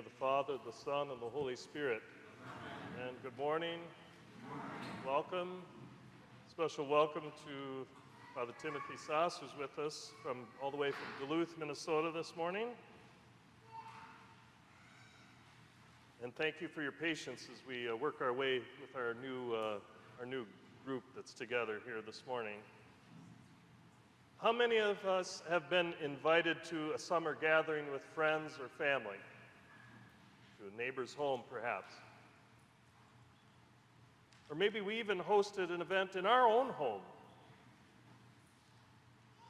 of the Father, the Son, and the Holy Spirit. Amen. And good morning. Welcome. Special welcome to Father Timothy Sass, who's with us all the way from Duluth, Minnesota this morning. And thank you for your patience as we work our way with our new group that's together here this morning. How many of us have been invited to a summer gathering with friends or family? To a neighbor's home, perhaps. Or maybe we even hosted an event in our own home.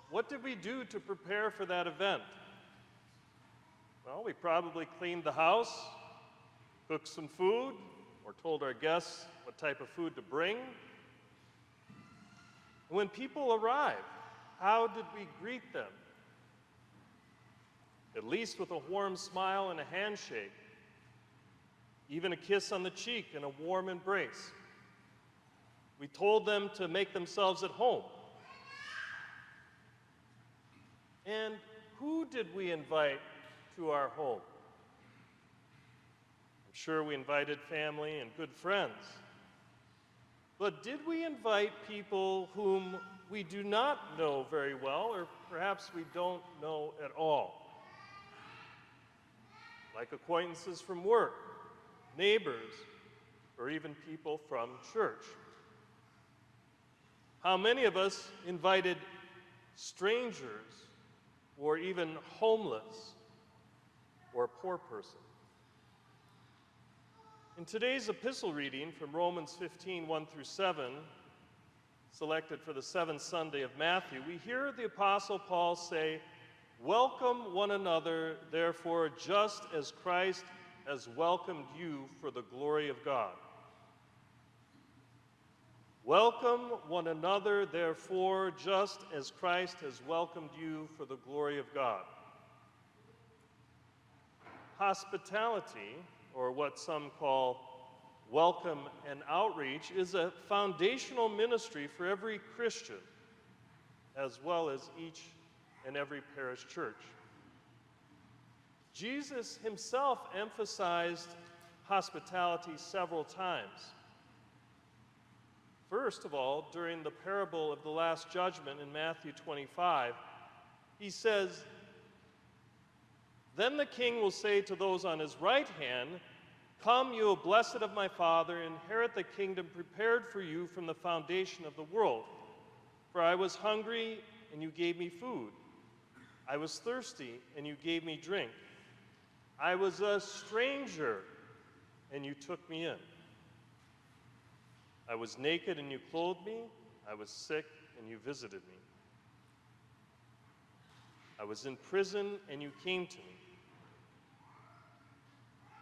What did we do to prepare for that event? Well, we probably cleaned the house, cooked some food, or told our guests what type of food to bring. When people arrived, how did we greet them? At least with a warm smile and a handshake, even a kiss on the cheek and a warm embrace. We told them to make themselves at home. And who did we invite to our home? I'm sure we invited family and good friends. But did we invite people whom we do not know very well, or perhaps we don't know at all? Like acquaintances from work, neighbors, or even people from church. How many of us invited strangers, or even homeless, or a poor person? In today's epistle reading from Romans 15, 1 through 7, selected for the seventh Sunday of Matthew, we hear the Apostle Paul say, "Welcome one another, therefore, just as Christ has welcomed you for the glory of God." Welcome one another, therefore, just as Christ has welcomed you for the glory of God. Hospitality, or what some call welcome and outreach, is a foundational ministry for every Christian, as well as each and every parish church. Jesus himself emphasized hospitality several times. First of all, during the parable of the Last Judgment in Matthew 25, he says, "Then the king will say to those on his right hand, 'Come, you blessed of my Father, inherit the kingdom prepared for you from the foundation of the world. For I was hungry, and you gave me food. I was thirsty, and you gave me drink. I was a stranger, and you took me in. I was naked, and you clothed me. I was sick, and you visited me. I was in prison, and you came to me.'"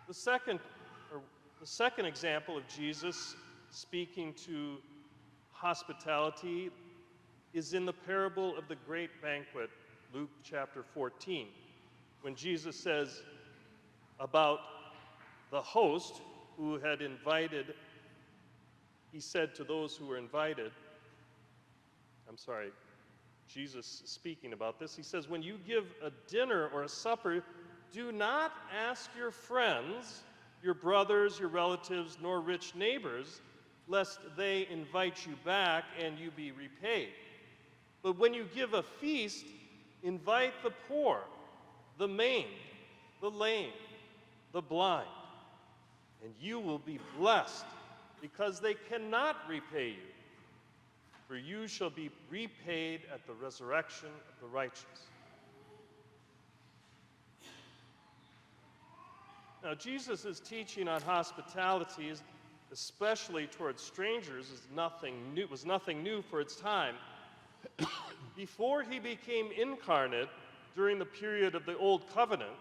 The second example of Jesus speaking to hospitality is in the parable of the great banquet, Luke chapter 14, when Jesus says about the host who had invited, he said to those who were invited, Jesus speaking about this, he says, "When you give a dinner or a supper, do not ask your friends, your brothers, your relatives, nor rich neighbors, lest they invite you back and you be repaid. But when you give a feast, invite the poor, the maimed, the lame, the blind, and you will be blessed, because they cannot repay you, for you shall be repaid at the resurrection of the righteous." Now, Jesus' teaching on hospitality, especially towards strangers, was nothing new for its time. Before he became incarnate during the period of the Old Covenant,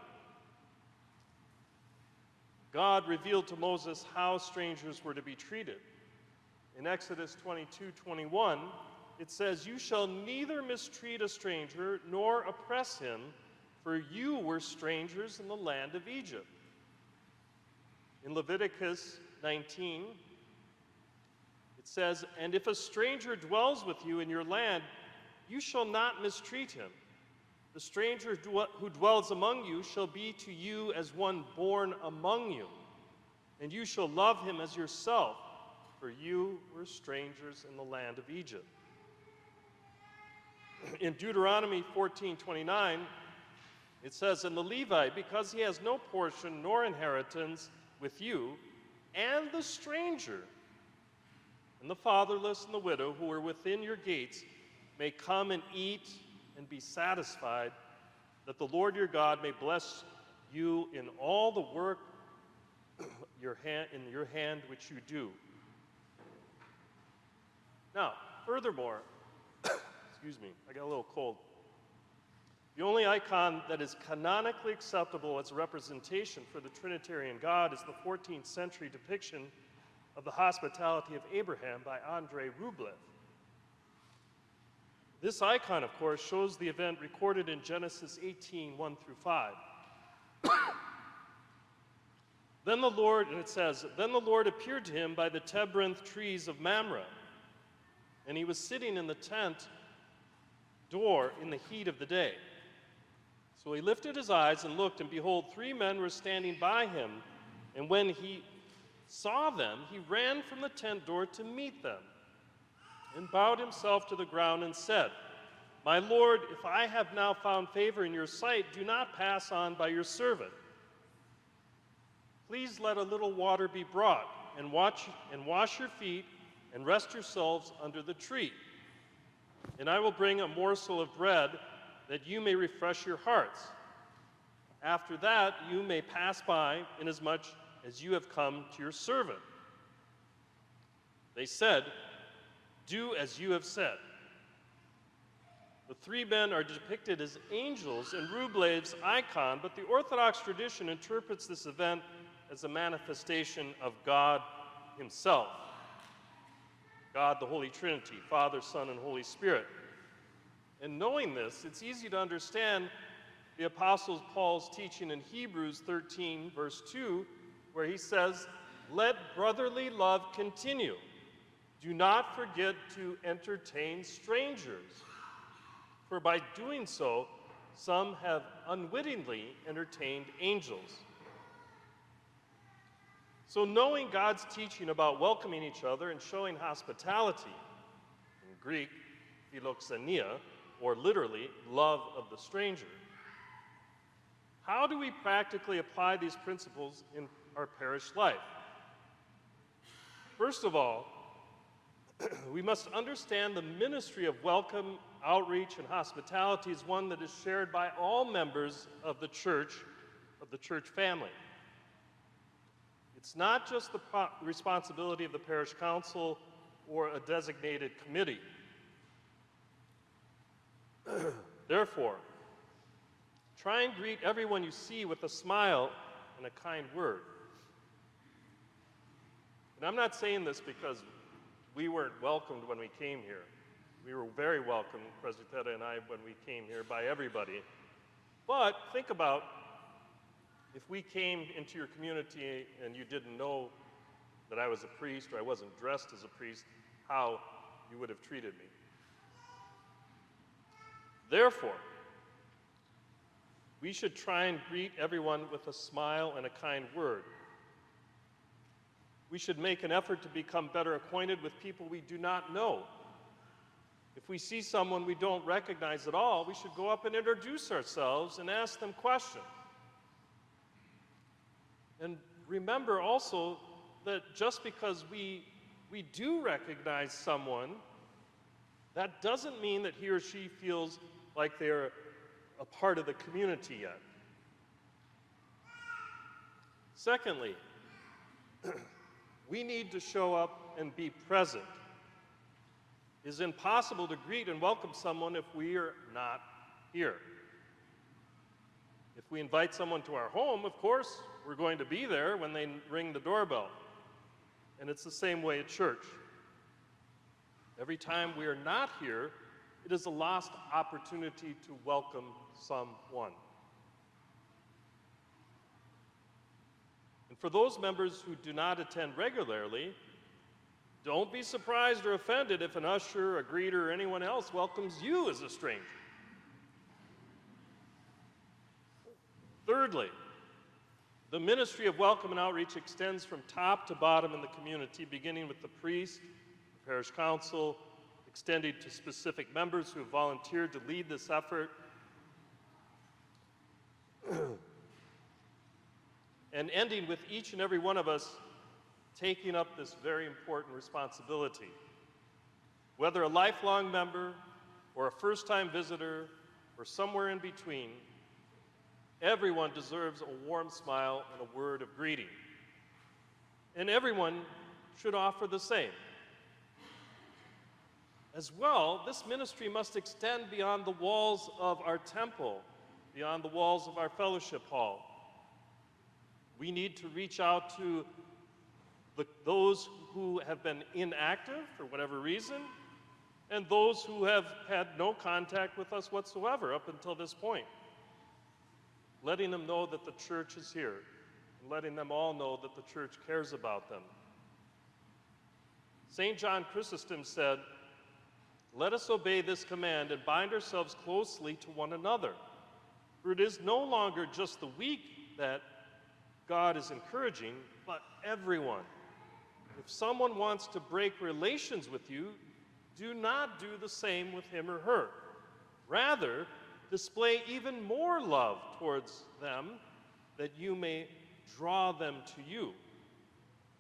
God revealed to Moses how strangers were to be treated. In Exodus 22:21, it says, "You shall neither mistreat a stranger nor oppress him, for you were strangers in the land of Egypt." In Leviticus 19, it says, "And if a stranger dwells with you in your land, you shall not mistreat him. The stranger who dwells among you shall be to you as one born among you, and you shall love him as yourself, for you were strangers in the land of Egypt. In Deuteronomy 14:29, it says, "And the Levite, because he has no portion nor inheritance with you, and the stranger, and the fatherless and the widow who are within your gates, may come and eat and be satisfied, that the Lord your God may bless you in all the work in your hand which you do." Now, furthermore, excuse me, I got a little cold. The only icon that is canonically acceptable as a representation for the Trinitarian God is the 14th century depiction of the hospitality of Abraham by Andrei Rublev. This icon, of course, shows the event recorded in Genesis 18:1-5. Then the Lord, and it says, "Then the Lord appeared to him by the terebinth trees of Mamre, and he was sitting in the tent door in the heat of the day. So he lifted his eyes and looked, and behold, 3 men were standing by him. And when he saw them, he ran from the tent door to meet them, and bowed himself to the ground and said, 'My Lord, if I have now found favor in your sight, do not pass on by your servant. Please let a little water be brought, and wash your feet, and rest yourselves under the tree. And I will bring a morsel of bread, that you may refresh your hearts. After that you may pass by, inasmuch as you have come to your servant.' They said, 'Do as you have said.'" The 3 men are depicted as angels in Rublev's icon, but the Orthodox tradition interprets this event as a manifestation of God himself. God, the Holy Trinity, Father, Son, and Holy Spirit. And knowing this, it's easy to understand the Apostle Paul's teaching in Hebrews 13, verse 2, where he says, "Let brotherly love continue. Do not forget to entertain strangers, for by doing so, some have unwittingly entertained angels." So knowing God's teaching about welcoming each other and showing hospitality, in Greek, philoxenia, or literally, love of the stranger, how do we practically apply these principles in our parish life? First of all, we must understand the ministry of welcome, outreach, and hospitality is one that is shared by all members of the church family. It's not just the responsibility of the parish council or a designated committee. Therefore, try and greet everyone you see with a smile and a kind word. And I'm not saying this because we weren't welcomed when we came here. We were very welcomed, Presbytera and I, when we came here by everybody. But think about if we came into your community and you didn't know that I was a priest or I wasn't dressed as a priest, how you would have treated me. Therefore, we should try and greet everyone with a smile and a kind word. We should make an effort to become better acquainted with people we do not know. If we see someone we don't recognize at all, we should go up and introduce ourselves and ask them questions. And remember also that just because we do recognize someone, that doesn't mean that he or she feels like they're a part of the community yet. Secondly, we need to show up and be present. It is impossible to greet and welcome someone if we are not here. If we invite someone to our home, of course, we're going to be there when they ring the doorbell. And it's the same way at church. Every time we are not here, it is a lost opportunity to welcome someone. And for those members who do not attend regularly, don't be surprised or offended if an usher, a greeter, or anyone else welcomes you as a stranger. Thirdly, the ministry of welcome and outreach extends from top to bottom in the community, beginning with the priest, the parish council, extending to specific members who have volunteered to lead this effort, and ending with each and every one of us taking up this very important responsibility. Whether a lifelong member or a first-time visitor or somewhere in between, everyone deserves a warm smile and a word of greeting. And everyone should offer the same. As well, this ministry must extend beyond the walls of our temple, beyond the walls of our fellowship hall. We need to reach out to those who have been inactive for whatever reason, and those who have had no contact with us whatsoever up until this point. Letting them know that the church is here, and letting them all know that the church cares about them. St. John Chrysostom said, "Let us obey this command and bind ourselves closely to one another, for it is no longer just the weak that God is encouraging, but everyone. If someone wants to break relations with you, do not do the same with him or her. Rather, display even more love towards them, that you may draw them to you.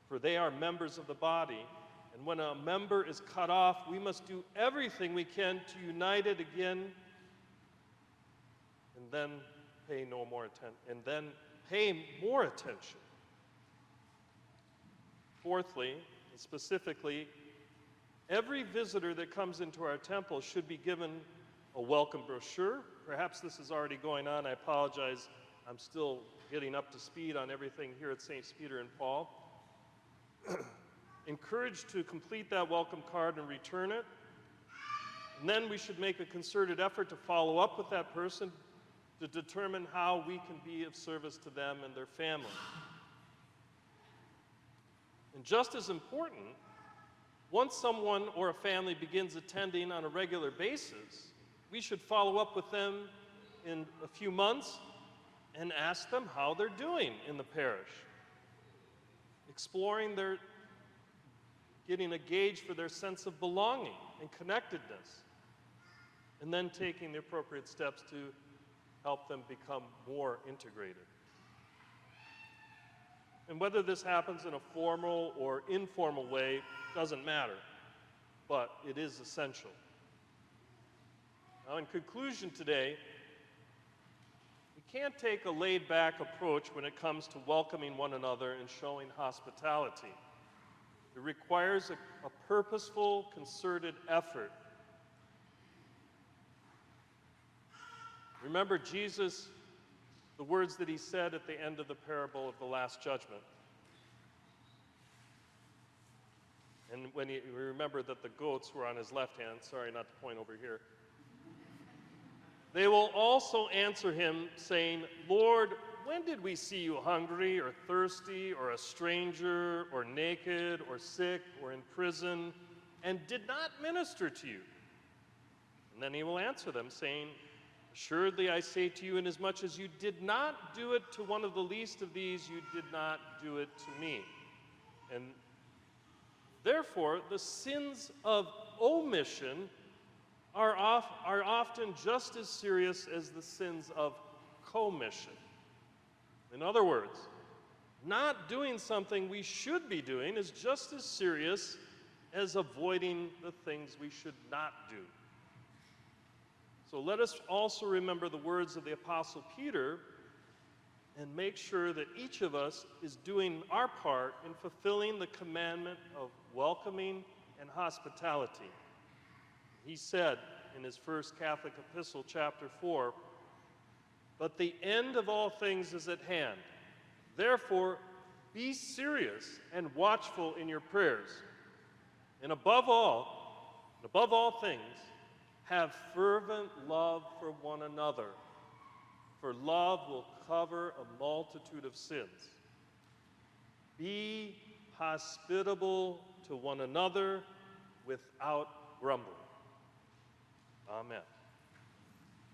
For they are members of the body, and when a member is cut off, we must do everything we can to unite it again, and then pay more attention. Fourthly, and specifically, every visitor that comes into our temple should be given a welcome brochure. Perhaps this is already going on. I apologize. I'm still getting up to speed on everything here at St. Peter and Paul. Encouraged to complete that welcome card and return it. And then we should make a concerted effort to follow up with that person to determine how we can be of service to them and their family. And just as important, once someone or a family begins attending on a regular basis, we should follow up with them in a few months and ask them how they're doing in the parish. Exploring getting a gauge for their sense of belonging and connectedness, and then taking the appropriate steps to help them become more integrated. And whether this happens in a formal or informal way doesn't matter, but it is essential. Now, in conclusion today, we can't take a laid-back approach when it comes to welcoming one another and showing hospitality. It requires a purposeful, concerted effort. Remember Jesus, the words that he said at the end of the parable of the Last Judgment. And when he remembered that the goats were on his left hand, sorry not to point over here, they will also answer him, saying, Lord, when did we see you hungry or thirsty or a stranger or naked or sick or in prison and did not minister to you? And then he will answer them, saying, assuredly I say to you, inasmuch as you did not do it to one of the least of these, you did not do it to me. And therefore, the sins of omission are often just as serious as the sins of commission. In other words, not doing something we should be doing is just as serious as avoiding the things we should not do. So let us also remember the words of the Apostle Peter and make sure that each of us is doing our part in fulfilling the commandment of welcoming and hospitality. He said in his first Catholic epistle, chapter 4, but the end of all things is at hand. Therefore, be serious and watchful in your prayers. And above all things, have fervent love for one another, for love will cover a multitude of sins. Be hospitable to one another without grumbling. Amen.